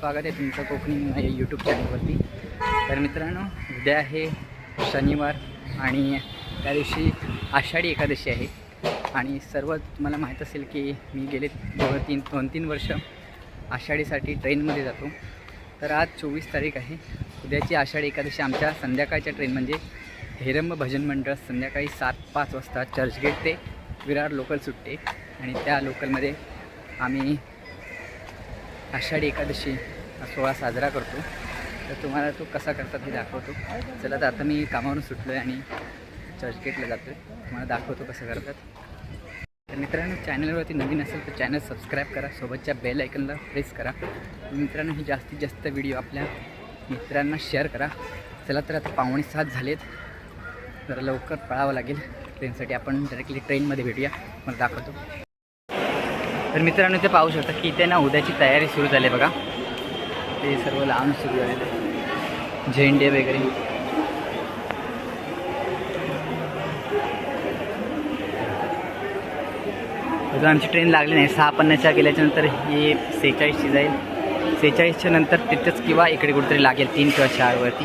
स्वागत आहे तुमचं कोकणी माझ्या यूट्यूब चॅनलवरती। तर मित्रांनो, उद्या आहे शनिवार आणि त्या दिवशी आषाढी एकादशी आहे आणि सर्व तुम्हाला माहीत असेल की मी गेले 2-3 वर्ष आषाढीसाठी ट्रेनमध्ये जातो। तर आज 24 तारीख आहे। उद्याची आषाढी एकादशी आमच्या संध्याकाळच्या ट्रेन म्हणजे हेरंब भजन मंडळ संध्याकाळी 7-5 वाजता चर्चगेट ते विरार लोकल सुटते आणि त्या लोकलमध्ये आम्ही आषाढी एकादशी सोहळा साजरा करतो। तर तुम्हाला तो कसा करतात हे दाखवतो। चला, तर आता मी कामावरून सुटलो आहे आणि चर्चगेटला जातो आहे, तुम्हाला दाखवतो कसं करतात। तर मित्रांनो, चॅनलवरती नवीन असेल तर चॅनल सबस्क्राईब करा, सोबतच्या बेल आयकनला प्रेस करा। मित्रांनो, ही जास्तीत जास्त व्हिडिओ आपल्या मित्रांना शेअर करा। चला, तर आता 6:45 झालेत, जरा लवकर पळावं लागेल ट्रेनसाठी। आपण डायरेक्टली ट्रेनमध्ये भेटूया, मला दाखवतो। तर मित्रांनो, इथे पाहू शकता की इथे ना उद्याची तयारी सुरू झाली बघा। ते सर्व लावून सुरू झालेलं आहे, झेंडे वगैरे। अजून आमची ट्रेन लागली नाही। 6:50च्या गेल्याच्या नंतर ही 46ची जाईल। 46च्या नंतर तिथेच किंवा इकडे कुठेतरी लागेल 3 किंवा 4वरती।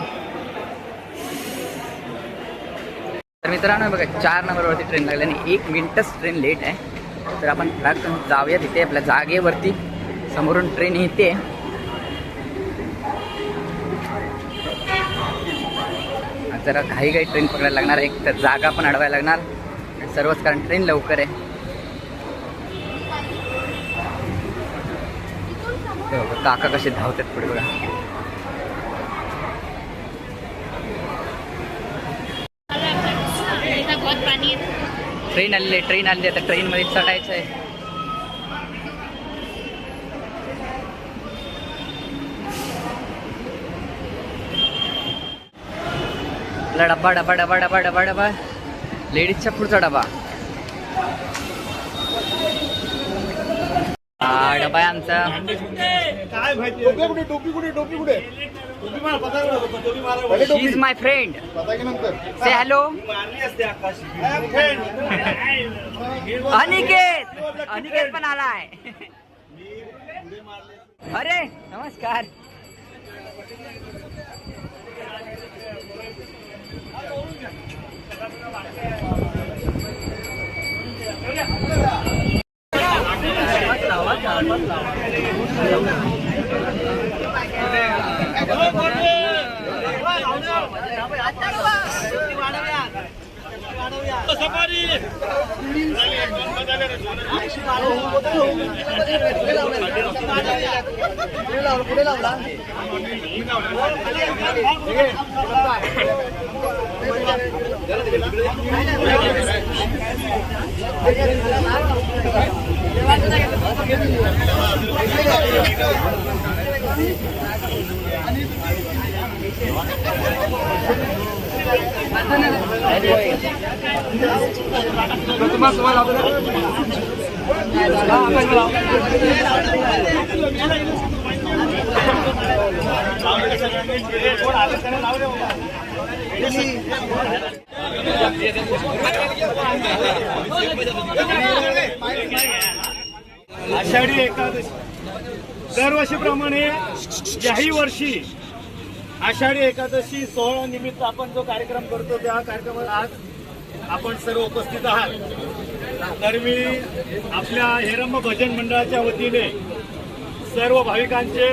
तर मित्रांनो बघा, 4 नंबरवरती ट्रेन लागली आणि 1 मिनिटच ट्रेन लेट आहे। तर आपण जाऊया तिथे आपल्या जागेवरती। समोरून ट्रेन येते, जरा घाई ट्रेन पकडायला लागणार। एक तर जागा पण अडवायला लागणार सर्वच, कारण ट्रेन लवकर आहे। ते बघा काका कसे धावतात पुढे बघा। ट्रेन आलेली आहे, आता ट्रेनमध्ये चढायचं आहे। डबा डबा डबा डबा डबा डबा लेडीजच्या पुढचा डबा डबा आहे आमचा। She is my friend, say hello. Aniket पण आलाय। अरे नमस्कार। आषाढी एकादशी दरवर्षीप्रमाणे याही वर्षी आषाढी एकादशी सोहळा निमित्त आपण जो कार्यक्रम करतो त्या कार्यक्रमात आज आपण सर्व उपस्थित आहात। तर मी आपल्या हेरंब भजन मंडळाच्या वतीने सर्व भाविकांचे,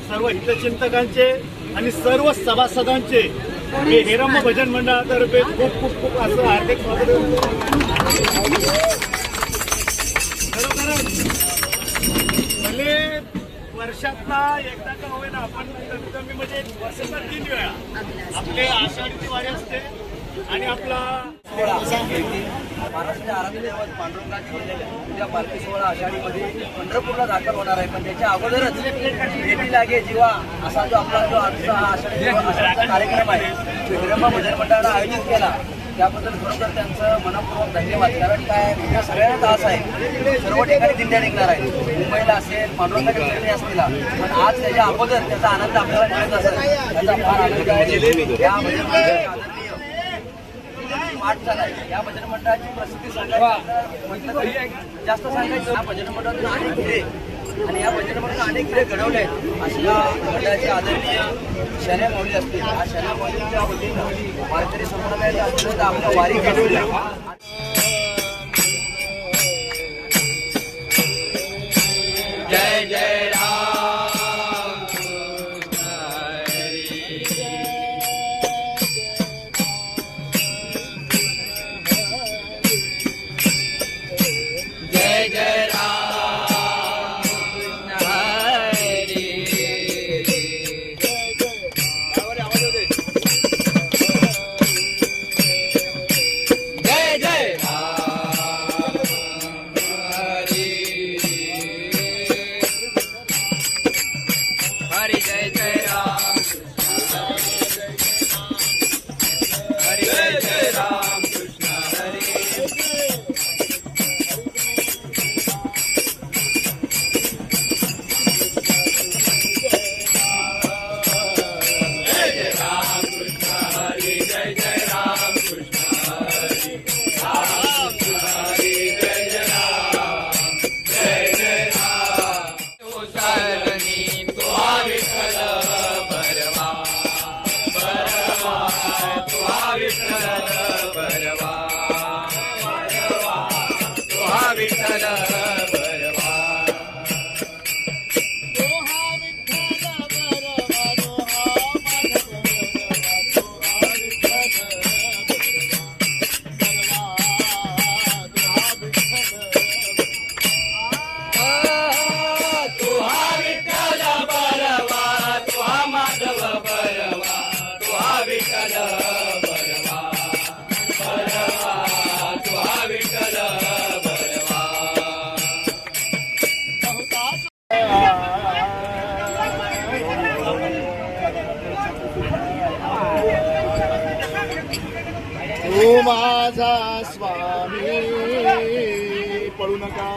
सर्व हितचिंतकांचे आणि सर्व सभासदांचे मी हेरंब भजन मंडळातर्फे खूप खूप खूप असं हार्दिक स्वागत करतो। भले वर्षातला एकदा का होईना, आपण कमीत कमी म्हणजे वर्षाचा 3 वेळा आपले आषाढीची वारी असते आणि आपला महाराष्ट्राच्या आराध्य दैवत पांडुरंगाची उद्या पालखी सोहळा आषाढीमध्ये पंढरपूरला दाखल होणार आहे। पण त्याच्या अगोदरच भेटी लागे जीवा असा जो आमचा आषाढीचा कार्यक्रम आहे तो हेरंब भजन मंडळानं आयोजित केला, त्याबद्दल खरोखर त्यांचं मनपूर्वक धन्यवाद। कारण काय, उद्या सगळ्यांना त्रास आहे, सर्व ठिकाणी दिंड्या निघणार आहे, मुंबईला असेल, पांडुरंगाच्या ठिकाणी असतील, पण आज त्याच्या अगोदर त्याचा आनंद आपल्याला मिळत असेल, त्याचा फार आनंद आहे। या भजन मंडळाची पाठ झालाय। या भजन मंडळाची प्रसिद्धी सांगायची म्हटलं तरी जास्त सांगायचं। या भजन मंडळातून अनेक आणि या भजनामधून अनेक खेळ घडवले आहेत. अशा मंडळाचे आदरणीय शण्या माऊली असतील. हा शण्या माऊलीच्या वतीनं वारकरी संप्रदायाच्या अंतर्गत आपल्या वारी घडवल्या. जय जय तू माझा स्वामी पळू नका.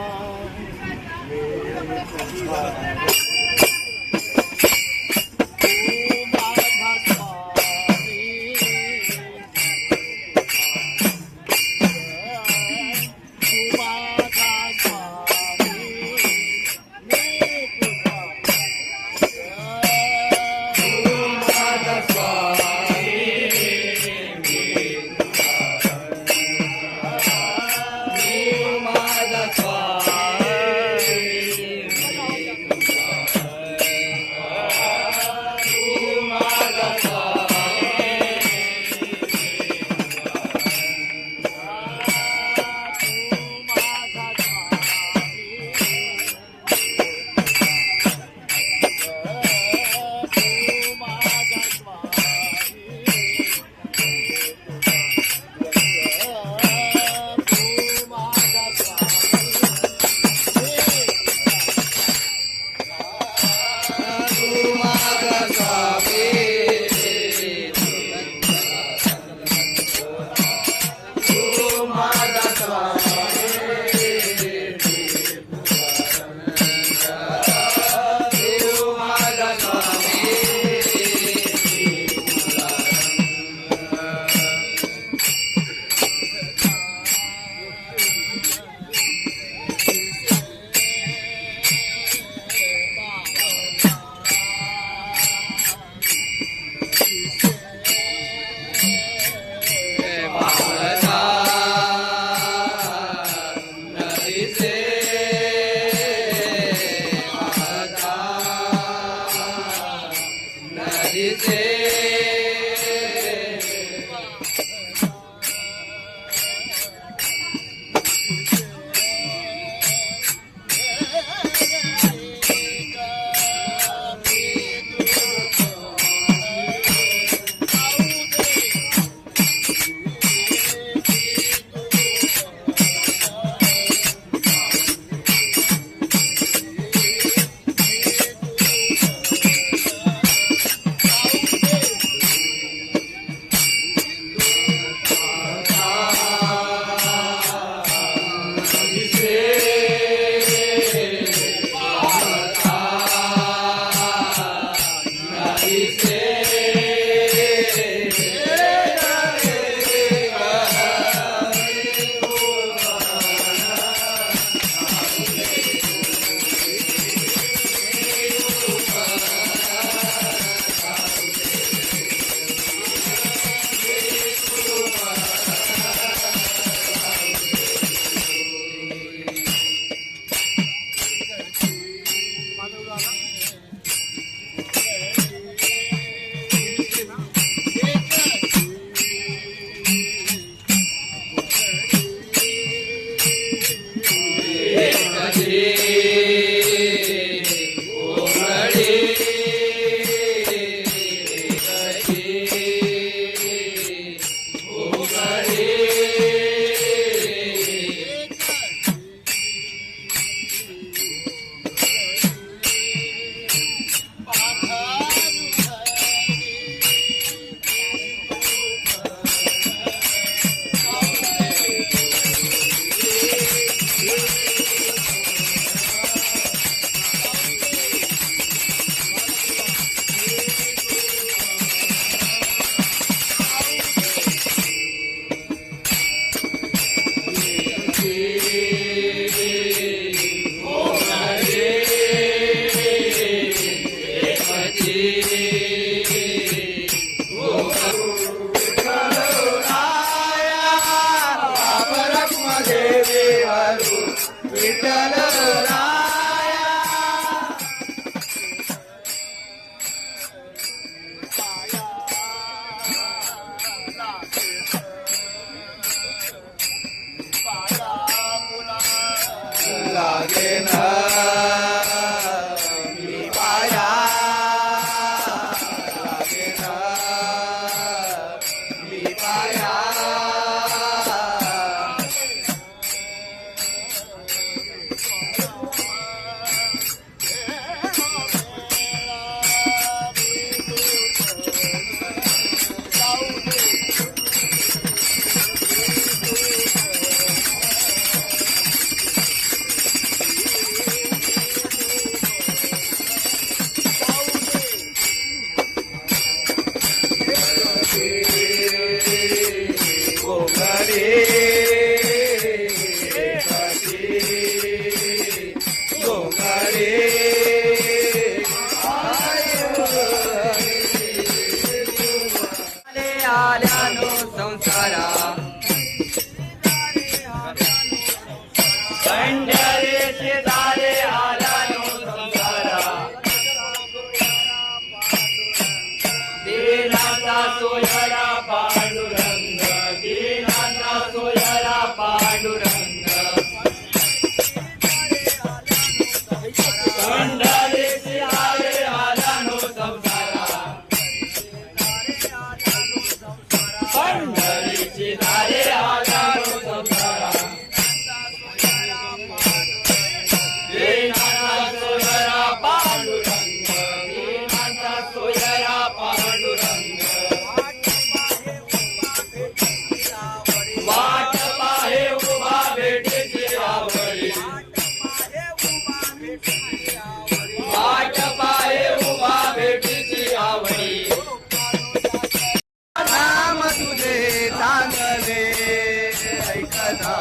ऐकता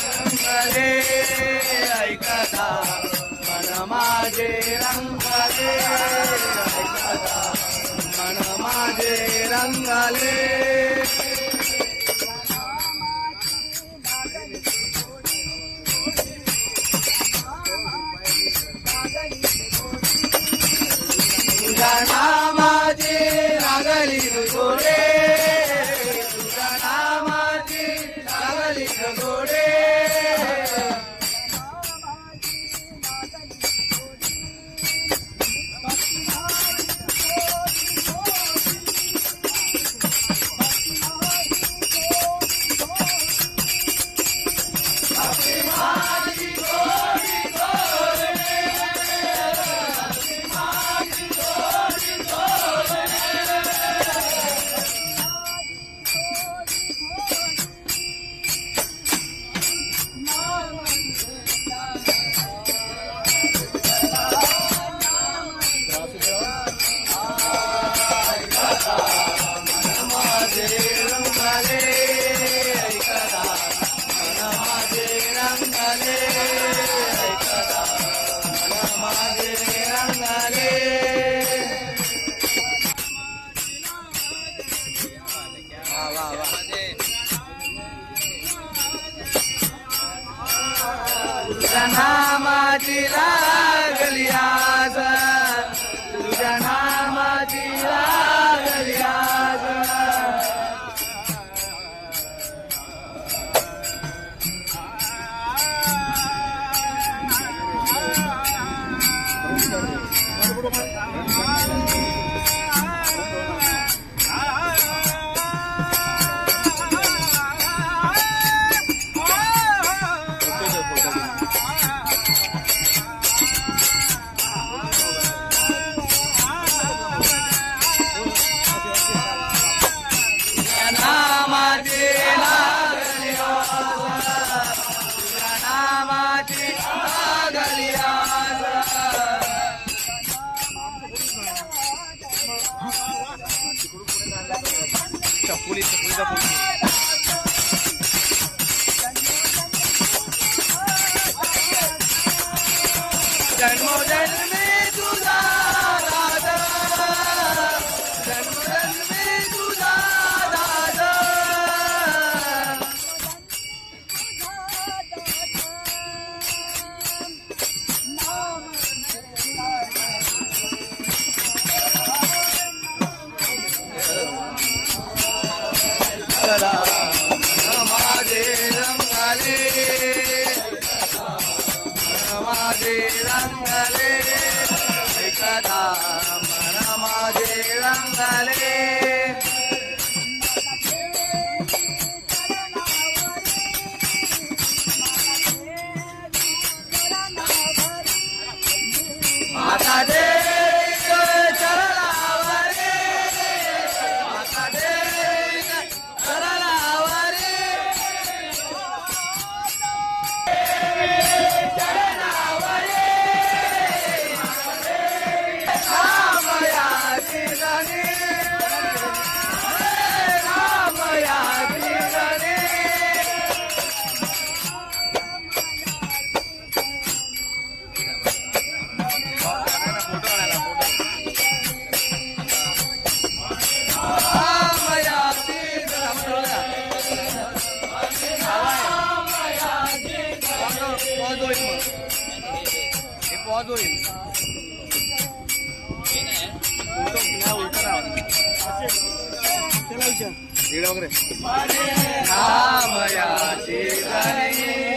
रंगले ऐकता मन माझे रंगले ऐकता मन माझे रंगले तुझ्या नामाची लागली गोडे तुझ्या नामाची लागली गोडे तुझ्या नामाची लागली आज तुझ्या नामाची लागली आज जन्मोजन्मी तुझा दादा जन्मोजन्मी तुझा दादा माझे रंगाले माझे रंगाले ऐकता मन माझे रंगाले माता दे चरणावरे माता दे चरणावरे रामयाची गणी रामयाची गणी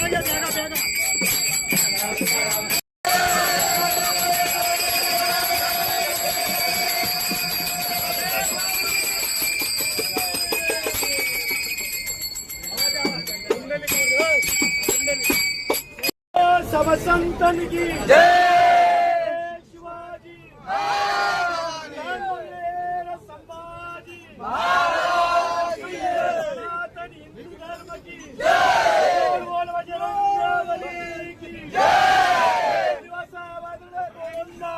गाणं बाबा संतन की जय, शिवाजी महाराज, संभाजी महाराज, सनातन हिंदू धर्म की जय, बोल बजरंगबली की जय, दिवसा गोविंदा,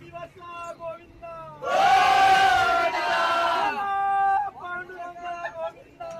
दिवसा गोविंदा, पांडुरंगा गोविंदा,